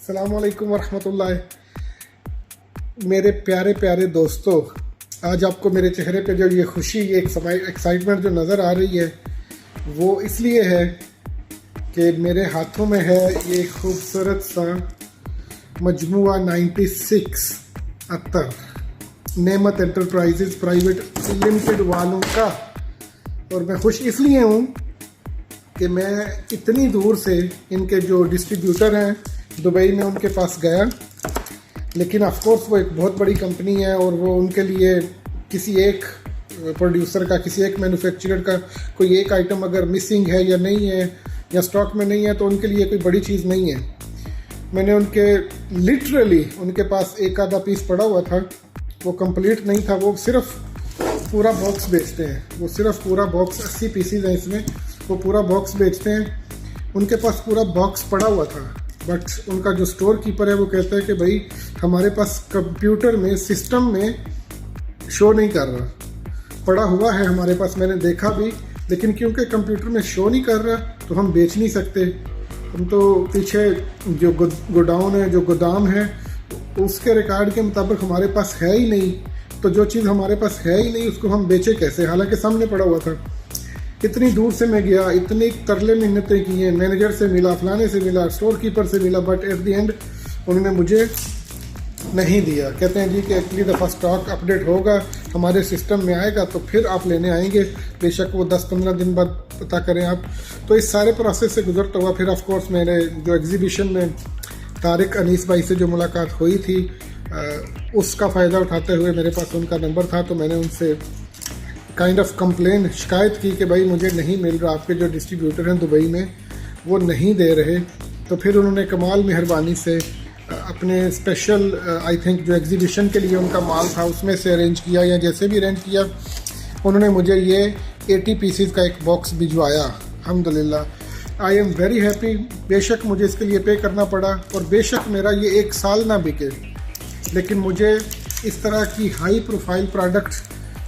अस्सलामुअलैकुम वरहमतुल्लाह। मेरे प्यारे प्यारे दोस्तों, आज आपको मेरे चेहरे पे जो ये खुशी, ये एक्साइटमेंट जो नज़र आ रही है वो इसलिए है कि मेरे हाथों में है ये खूबसूरत सा मजमुआ 96 अत्तर नेमत एंटरप्राइजेज प्राइवेट लिमिटेड वालों का। और मैं खुश इसलिए हूँ कि मैं इतनी दूर से इनके जो डिस्ट्रीब्यूटर हैं दुबई में उनके पास गया, लेकिन ऑफ कोर्स वो एक बहुत बड़ी कंपनी है और वो उनके लिए किसी एक प्रोड्यूसर का, किसी एक मैन्युफैक्चरर का कोई एक आइटम अगर मिसिंग है या नहीं है या स्टॉक में नहीं है तो उनके लिए कोई बड़ी चीज़ नहीं है। मैंने लिटरली उनके पास एक आधा पीस पड़ा हुआ था, वो कंप्लीट नहीं था, वो सिर्फ पूरा बॉक्स बेचते हैं, वो सिर्फ पूरा बॉक्स 80 पीसीज हैं इसमें, वो पूरा बॉक्स बेचते हैं। उनके पास पूरा बॉक्स पड़ा हुआ था, बट उनका जो स्टोर कीपर है वो कहता है कि भाई हमारे पास कंप्यूटर में, सिस्टम में शो नहीं कर रहा, पड़ा हुआ है हमारे पास, मैंने देखा भी, लेकिन क्योंकि कंप्यूटर में शो नहीं कर रहा तो हम बेच नहीं सकते। हम तो पीछे जो गोडाउन है, जो गोदाम है, उसके रिकॉर्ड के मुताबिक हमारे पास है ही नहीं, तो जो चीज़ हमारे पास है ही नहीं उसको हम बेचे कैसे, हालांकि सामने पड़ा हुआ था। इतनी दूर से मैं गया, इतनी तरले मिन्नतें की हैं, मैनेजर से मिला, फलाने से मिला, स्टोर कीपर से मिला, बट एट द एंड उन्होंने मुझे नहीं दिया। कहते हैं जी कि अगली दफ़ा स्टॉक अपडेट होगा, हमारे सिस्टम में आएगा तो फिर आप लेने आएंगे, बेशक वो 10-15 दिन बाद पता करें आप। तो इस सारे प्रोसेस से गुजरता हुआ फिर ऑफ कोर्स मेरे जो एग्जीबिशन में तारिक अनीस भाई से जो मुलाकात हुई थी, उसका फ़ायदा उठाते हुए मेरे पास उनका नंबर था, तो मैंने उनसे काइंड ऑफ कंप्लेन, शिकायत की कि भाई मुझे नहीं मिल रहा, आपके जो डिस्ट्रीब्यूटर हैं दुबई में वो नहीं दे रहे। तो फिर उन्होंने कमाल मेहरबानी से अपने स्पेशल आई थिंक जो एग्जीबिशन के लिए उनका माल था उसमें से अरेंज किया, या जैसे भी अरेंज किया, उन्होंने मुझे ये 80 पीसीज का एक बॉक्स भिजवाया। अल्हम्दुलिल्लाह, आई एम वेरी हैप्पी। बेशक मुझे इसके लिए पे करना पड़ा और बेशक मेरा ये 1 साल ना बिके, लेकिन मुझे इस तरह की हाई प्रोफाइल प्रोडक्ट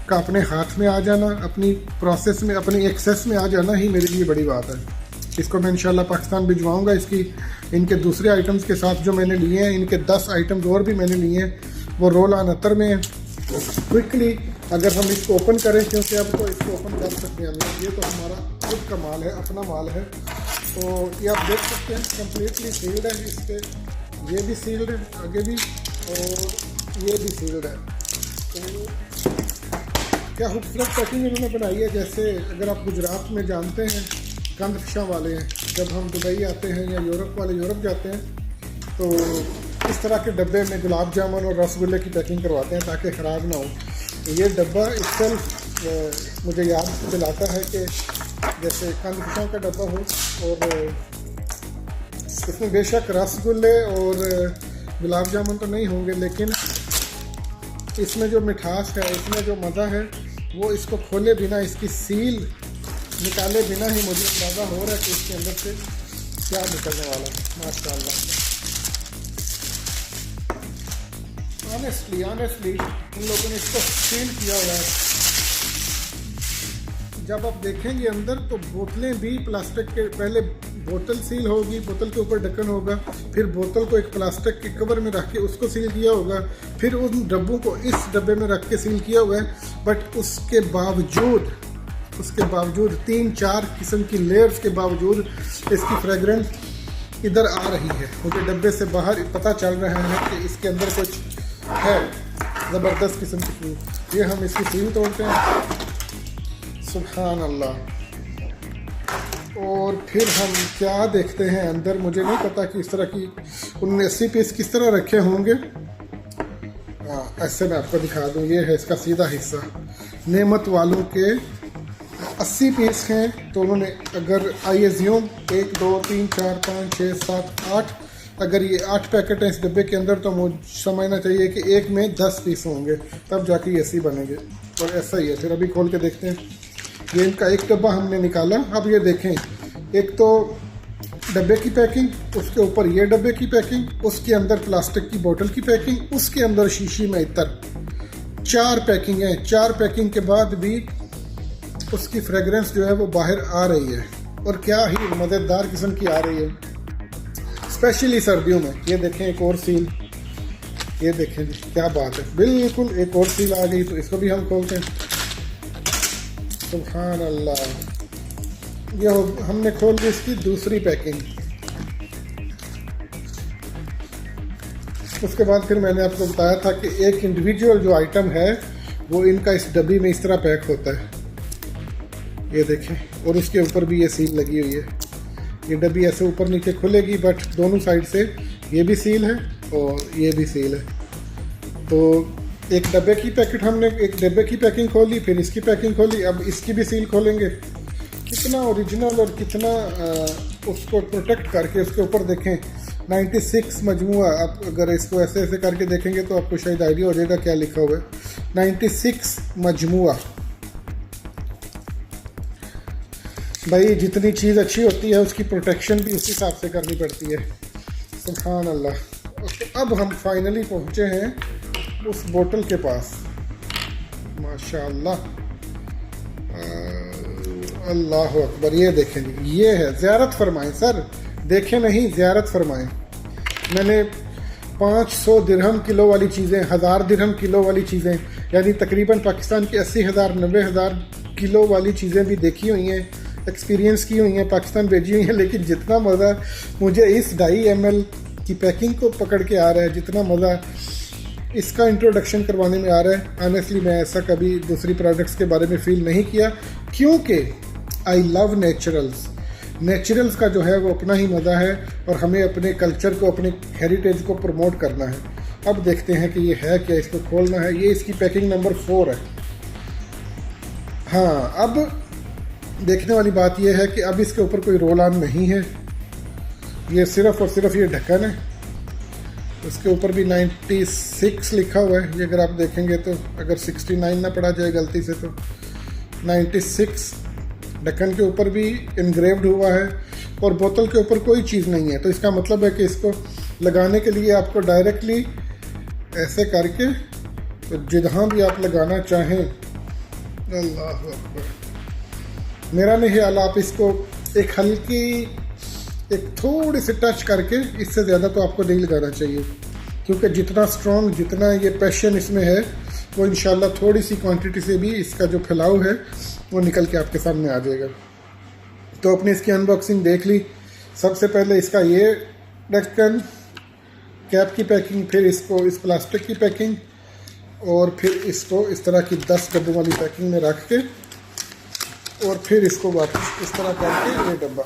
का अपने हाथ में आ जाना, अपनी प्रोसेस में, अपनी एक्सेस में आ जाना ही मेरे लिए बड़ी बात है। इसको मैं इंशाल्लाह पाकिस्तान भिजवाऊंगा। इसकी इनके दूसरे आइटम्स के साथ जो मैंने लिए हैं, इनके 10 आइटम्स और भी मैंने लिए हैं, वो रोल ऑन अत्तर में है। क्विकली अगर हम इसको ओपन करें, क्योंकि अब तो इसको ओपन कर सकते हैं हम, ये तो हमारा खुद का माल है, अपना माल है। तो ये आप देख सकते हैं कम्प्लीटली सील्ड है, इस पर ये भी सील्ड है, आगे भी, और ये भी सील्ड है। तो क्या खूबसूरत पैकिंग इन्होंने बनाई है। जैसे अगर आप गुजरात में जानते हैं कंदफशां वाले हैं, जब हम दुबई आते हैं या यूरोप वाले यूरोप जाते हैं तो इस तरह के डब्बे में गुलाब जामुन और रसगुल्ले की पैकिंग करवाते हैं ताकि ख़राब ना हो। तो ये डब्बा इससेल्फ मुझे याद दिलाता है कि जैसे कंदफशां का डब्बा हो, और इसमें बेशक रसगुल्ले और गुलाब जामुन तो नहीं होंगे, लेकिन इसमें जो मिठास है, इसमें जो मज़ा है, वो इसको खोले बिना, इसकी सील निकाले बिना ही मुझे अंदाज़ा हो रहा है कि इसके अंदर से क्या निकलने वाला है। माशाल्लाह, ऑनेस्टली उन लोगों ने इसको सील किया हुआ है। जब आप देखेंगे अंदर तो बोतलें भी प्लास्टिक के, पहले बोतल सील होगी, बोतल के ऊपर ढक्कन होगा, फिर बोतल को एक प्लास्टिक के कवर में रख के उसको सील किया होगा, फिर उन डब्बों को इस डब्बे में रख के सील किया हुआ है। बट उसके बावजूद 3-4 किस्म की लेयर्स के बावजूद इसकी फ्रेगरेंस इधर आ रही है। मुझे डब्बे से बाहर पता चल रहा है कि इसके अंदर कुछ है ज़बरदस्त किस्म की। ये हम इसकी सील तोड़ते हैं, सुभान अल्लाह, और फिर हम क्या देखते हैं अंदर। मुझे नहीं पता कि इस तरह की उन्होंने 80 पीस किस तरह रखे होंगे। ऐसे मैं आपको दिखा दूँ, ये है इसका सीधा हिस्सा। नेमत वालों के 80 पीस हैं, तो उन्होंने अगर आईएसयूम 1 2 3 4 5 6 7 8, अगर ये 8 पैकेट हैं इस डब्बे के अंदर, तो मुझे समझना चाहिए कि एक में 10 पीस होंगे, तब जाके ये 80 बनेंगे। और ऐसा ही है। फिर अभी खोल के देखते हैं। ये इनका एक डब्बा हमने निकाला। अब ये देखें, एक तो डब्बे की पैकिंग, उसके ऊपर ये डब्बे की पैकिंग, उसके अंदर प्लास्टिक की बोतल की पैकिंग, उसके अंदर शीशी में इतर, 4 पैकिंग है। 4 पैकिंग के बाद भी उसकी फ्रेगरेंस जो है वो बाहर आ रही है, और क्या ही मज़ेदार किस्म की आ रही है। स्पेशली सर्दियों में। ये देखें एक और सील, ये देखें जी, क्या बात है, बिल्कुल एक और सील आ गई। तो इसको भी हम खोलते हैं। सुभान अल्लाह, ये हमने खोल दी इसकी दूसरी पैकिंग। उसके बाद फिर मैंने आपको बताया था कि एक इंडिविजुअल जो आइटम है वो इनका इस डब्बी में इस तरह पैक होता है। ये देखें, और उसके ऊपर भी ये सील लगी हुई है। ये डब्बी ऐसे ऊपर नीचे खुलेगी, बट दोनों साइड से ये भी सील है और ये भी सील है। तो एक डब्बे की पैकेट, हमने एक डब्बे की पैकिंग खोली, फिर इसकी पैकिंग खोली, अब इसकी भी सील खोलेंगे। कितना ओरिजिनल और कितना उसको प्रोटेक्ट करके उसके ऊपर देखें 96 मजमुआ। आप अगर इसको ऐसे ऐसे करके देखेंगे तो आपको शायद आइडिया हो जाएगा क्या लिखा हुआ है। 96 मजमुआ। भाई जितनी चीज़ अच्छी होती है उसकी प्रोटेक्शन भी उस हिसाब से करनी पड़ती है। सुभान अल्लाह। तो अब हम फाइनली पहुँचे हैं उस बोतल के पास। माशाअल्लाह, अल्लाह अकबर। ये देखें, ये है, ज़ियारत फरमाएं सर, देखें नहीं, ज़ियारत फरमाएं। मैंने 500 दिरहम किलो वाली चीज़ें, 1000 दिरहम किलो वाली चीज़ें, यानी तकरीबन पाकिस्तान की 80,000 90,000 किलो वाली चीज़ें भी देखी हुई हैं, एक्सपीरियंस की हुई हैं, पाकिस्तान भेजी हुई हैं। लेकिन जितना मज़ा मुझे इस 2.5 ml की पैकिंग को पकड़ के आ रहा है, जितना मज़ा इसका इंट्रोडक्शन करवाने में आ रहा है, ऑनेस्टली मैं ऐसा कभी दूसरी प्रोडक्ट्स के बारे में फ़ील नहीं किया। क्योंकि आई लव नेचुरल्स का जो है वो अपना ही मज़ा है, और हमें अपने कल्चर को, अपने हेरिटेज को प्रमोट करना है। अब देखते हैं कि ये है क्या, इसको खोलना है। ये इसकी पैकिंग नंबर 4 है। हाँ, अब देखने वाली बात यह है कि अब इसके ऊपर कोई रोल ऑन नहीं है, ये सिर्फ़ और सिर्फ ये ढक्कन है। उसके ऊपर भी 96 लिखा हुआ है। ये अगर आप देखेंगे तो, अगर 69 ना पड़ा जाए गलती से तो 96 ढक्कन के ऊपर भी इनग्रेव्ड हुआ है, और बोतल के ऊपर कोई चीज़ नहीं है। तो इसका मतलब है कि इसको लगाने के लिए आपको डायरेक्टली ऐसे करके, तो जहाँ भी आप लगाना चाहें, अल्लाह अकबर, मेरा नहीं ख्याल, आप इसको एक हल्की, एक थोड़ी सी टच करके, इससे ज़्यादा तो आपको नहीं लगाना चाहिए, क्योंकि जितना स्ट्रॉन्ग, जितना ये पैशन इसमें है, वो इंशाल्लाह थोड़ी सी क्वांटिटी से भी इसका जो फैलाव है वो निकल के आपके सामने आ जाएगा। तो अपने इसकी अनबॉक्सिंग देख ली। सबसे पहले इसका ये ढक्कन, कैप की पैकिंग, फिर इसको इस प्लास्टिक की पैकिंग, और फिर इसको इस तरह की 10 डब्बों वाली पैकिंग में रख के, और फिर इसको वापस इस तरह करके ये डब्बा।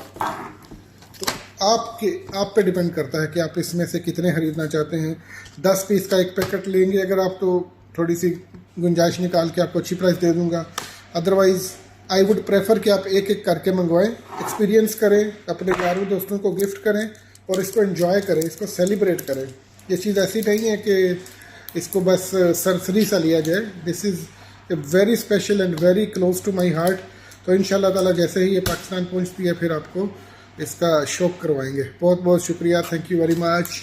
तो आप पे डिपेंड करता है कि आप इसमें से कितने ख़रीदना चाहते हैं। 10 पीस का एक पैकेट लेंगे अगर आप, तो थोड़ी सी गुंजाइश निकाल के आपको अच्छी प्राइस दे दूंगा। अदरवाइज़ आई वुड प्रेफर कि आप एक एक करके मंगवाएं, एक्सपीरियंस करें, अपने यारों दोस्तों को गिफ्ट करें, और इसको एंजॉय करें, इसको सेलिब्रेट करें। ये चीज़ ऐसी नहीं है कि इसको बस सरसरी सा लिया जाए। This is a very special and very close to my heart. तो इंशाल्लाह ताला जैसे ही ये पाकिस्तान पहुंचती है, फिर आपको इसका शौक करवाएंगे। बहुत बहुत शुक्रिया, थैंक यू वेरी मच।